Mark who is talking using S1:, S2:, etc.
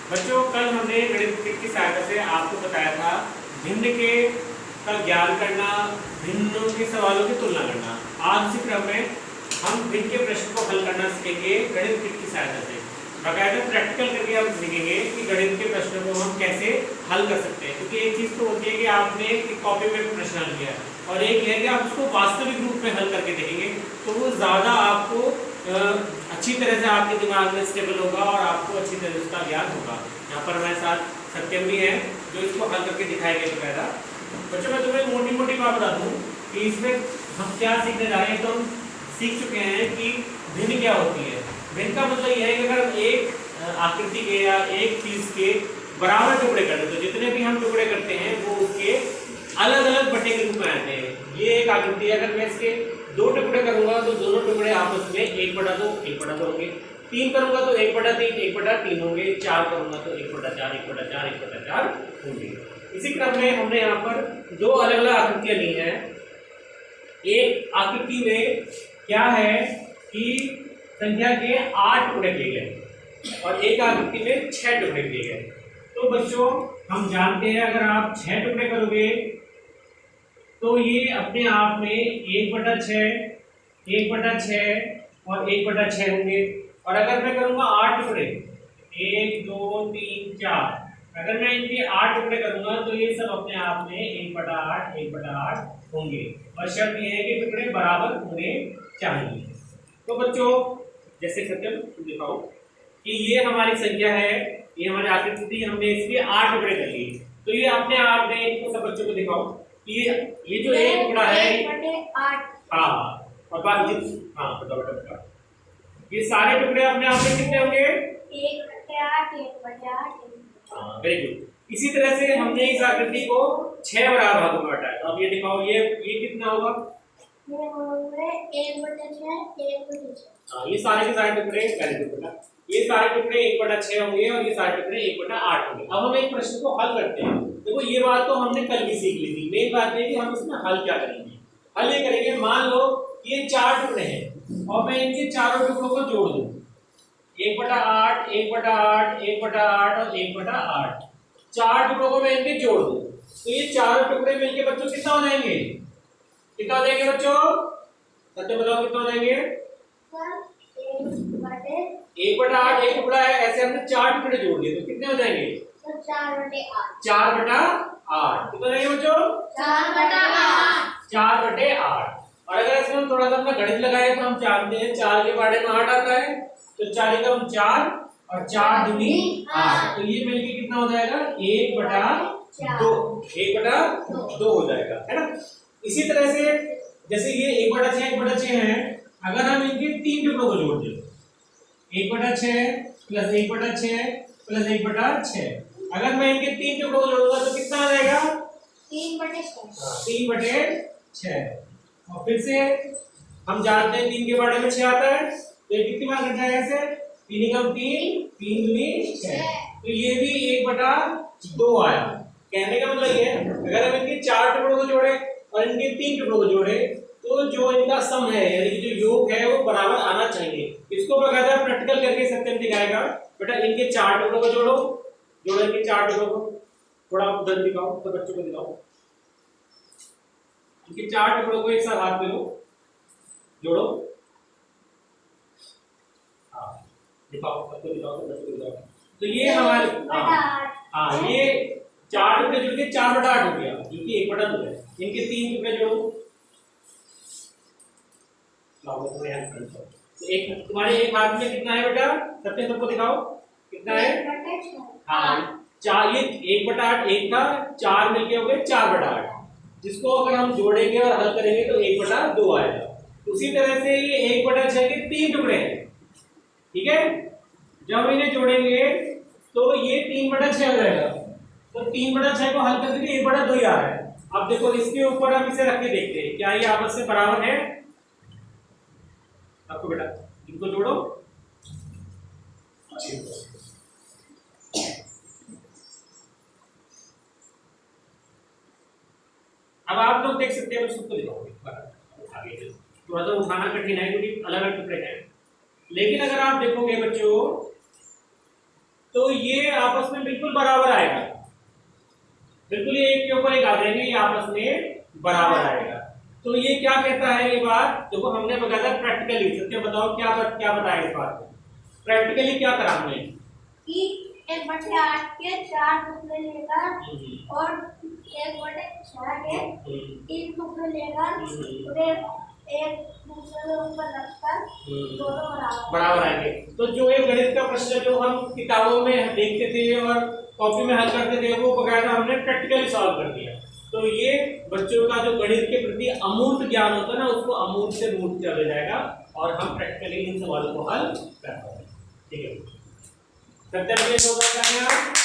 S1: बच्चों कल हमने गणित की सहायता से आपको बताया था भिन्न के का ज्ञान करना, भिन्नों के सवालों की तुलना करना। आज इसी क्रम में हम भिन्न के प्रश्न को हल करना सीखेंगे गणित की सहायता से। बाकायदा प्रैक्टिकल करके हम सीखेंगे कि गणित के प्रश्नों को हम कैसे हल कर सकते हैं। क्योंकि एक चीज़ तो होती है कि आपने एक कॉपी में प्रश्न हल किया और एक है कि आप उसको वास्तविक रूप में हल करके देखेंगे, तो वो ज़्यादा आपको अच्छी तरह से आपके दिमाग में स्टेबल होगा और आपको अच्छी तरह उसका ज्ञान होगा। यहाँ पर हमारे साथ सत्यम भी है जो इसको हल करके दिखाएंगे। तो पहला बच्चों मैं तुम्हें मोटी मोटी बात बता दूँ कि इसमें हम क्या सीखने जा रहे हैं। तो हम सीख चुके हैं कि भिन्न क्या होती है। भिन्न का मतलब यह है कि अगर एक आकृति के या एक चीज के बराबर टुकड़े कर दे तो जितने भी हम टुकड़े करते हैं वो उसके अलग अलग बटे के रूप में आते हैं। ये एक आकृति है, अगर मैं इसके दो टुकड़े करूंगा तो दोनों टुकड़े आपस में 1/2 1/2 होंगे। 3 करूंगा तो 1/3 1/3 होंगे। 4 करूंगा तो 1/4 1/4 1/4 होंगे। इसी क्रम में हमने यहाँ पर दो अलग अलग आकृतियां ली हैं। एक आकृति में क्या है कि संख्या के 8 टुकड़े किए गए और एक आकृति में 6 टुकड़े किए गए। तो बच्चों हम जानते हैं अगर आप 6 टुकड़े करोगे तो ये अपने आप में 1/6 1/6 और 1/6 होंगे। और अगर मैं करूंगा 8 टुकड़े 1 2 3 4, अगर मैं इनके 8 टुकड़े करूंगा तो ये सब अपने आप में 1/8 1/8 होंगे। और शर्त यह है कि टुकड़े बराबर होने चाहिए। तो बच्चों जैसे सत्यम दिखाओ कि ये हमारी संख्या है, ये हमारी आकृति थी, हमने इसके 8 टुकड़े कर लिए। तो ये अपने आप में इनको सब बच्चों को दिखाओ कि ये जो एक टुकड़ा है
S2: 1/8।
S1: हाँ और बाकी हाँ बताओ ये सारे टुकड़े अपने आप में कितने होंगे?
S2: 1/8 1/8।
S1: हाँ वेरी गुड। इसी तरह से हमने इस आकृति को 6 बराबर भागों में बांटा है। तो अब ये दिखाओ ये कितना होगा?
S2: ये होंगे 1/6 1/6।
S1: हाँ ये सारे के सारे टुकड़े पहले टुकड़ा, ये सारे टुकड़े 1/6 होंगे और ये सारे टुकड़े 1/8 होंगे। अब हम एक प्रश्न को हल करते हैं। देखो ये बात तो हमने कल भी सीख ली थी। मेन बात है कि हम इसमें हल क्या करेंगे। हल ये करेंगे, मान लो ये 4 टुकड़े हैं और मैं इनके चारों टुकड़ों को जोड़ दूं 1/8 1/8 1/8 और 1/8। 4 टुकड़ों को मैं इनके जोड़ दूं तो ये चारों टुकड़े मिलके बच्चों कितना हो जाएंगे? कितना हो जाएंगे बच्चों? सत्य बताओ कितना हो जाएंगे? 1/8 एक टुकड़ा है, ऐसे हमने 4 टुकड़े जोड़ दिए तो कितने हो जाएंगे?
S2: 4/8।
S1: 4/8 कितना जाएंगे बच्चों?
S2: 4/8।
S1: 4/8। और अगर इसमें हम थोड़ा सा अपना गणित लगाए तो हम जानते हैं 4 के बारे में 8 आता है, तो 4 एकम 4 और 4 दूनी 8। तो ये मिलके कितना हो जाएगा? 1/2 1/2 हो जाएगा, है ना। इसी तरह से जैसे ये 1/6 1/6 है, अगर हम इनके 3 टुकड़ों को जोड़ दें 1/6 प्लस 1/6 प्लस 1/6, अगर मैं इनके 3 टुकड़ों को जोड़ूंगा तो कितना आ जाएगा?
S2: 3/6।
S1: 3/6। और फिर से हम जानते हैं 3 के बारे में 6 आता है, तो ये कितनी बार घट जाएगा? ऐसे 3 एकम 3 3 दूनी 6। तो ये भी 1/2 आया। कहने का मतलब ये है अगर हम इनके 4 टुकड़ों को जोड़े और इनके 3 टुकड़ों को जोड़े तो जो इनका सम है यानी जो योग है वो बराबर आना चाहिए। इसको बकायदा प्रैक्टिकल करके सत्यम दिखाएगा। बेटा इनके 4 टुकड़ों को जोड़ो इनके 4 टुकड़ों को, थोड़ा उधर दिखाओ तो बच्चों को दिखाओ। इनके 4 टुकड़ों को एक साथ हाथ में लो, जोड़ो। हाँ दिखाओ सबको दिखाओ, सब बच्चों को दिखाओ। तो ये हमारे हाँ ये 4 टुकड़े जुड़ के 4/8 हो गया, जो कि 1/2 है। इनके 3 टुकड़े जोड़ो, तो एक तुम्हारे एक हाथ में कितना है बेटा? सत्य सबको दिखाओ कितना है?
S2: 1/6।
S1: हाँ 4, ये 1/8 एक था, 4 मिलके हो गए 4/8, जिसको अगर हम जोड़ेंगे और हल करेंगे तो 1/2 आएगा। उसी तरह से ये 1/6 के 3 टुकड़े हैं, ठीक है। जब हम इन्हें जोड़ेंगे तो ये 3/6 हो जाएगा। तो 3/6 को हल करके 1/2 ही आ रहा है। अब देखो इसके ऊपर हम इसे रख के देखते हैं क्या ये आपस में बराबर है। आपको बेटा इनको जोड़ो, अब आप लोग देख सकते हैं सबको दिखाओगे आगे थोड़ा सा उठाना कठिन है क्योंकि अलग अलग टुकड़े हैं। लेकिन अगर आप देखोगे बच्चों तो ये आपस में बिल्कुल बराबर आएगा, बिल्कुल ये एक के ऊपर एक आ जाएंगे, ये आपस में बराबर आएगा। तो ये क्या कहता है ये बात, देखो हमने बताया था प्रैक्टिकली, सत्य बताओ क्या बताया इस बात को, प्रैक्टिकली क्या करा हमने
S2: कि 1/8 के 4 टुकड़े लेकर और 1/6 के 3 टुकड़े लेकर उन्हें एक दूसरे के ऊपर रखकर दोनों
S1: बराबर आएंगे। तो जो ये गणित का प्रश्न जो हम किताबों में देखते थे और कॉपी में हल करते थे, वो बकायदा हमने प्रैक्टिकली सॉल्व कर दिया। तो ये बच्चों का जो गणित के प्रति अमूर्त ज्ञान होता है ना, उसको अमूर्त से मूर्त चले जाएगा और हम प्रैक्टिकली इन सवालों को हल कर पाएंगे। ठीक है, सत्य होगा।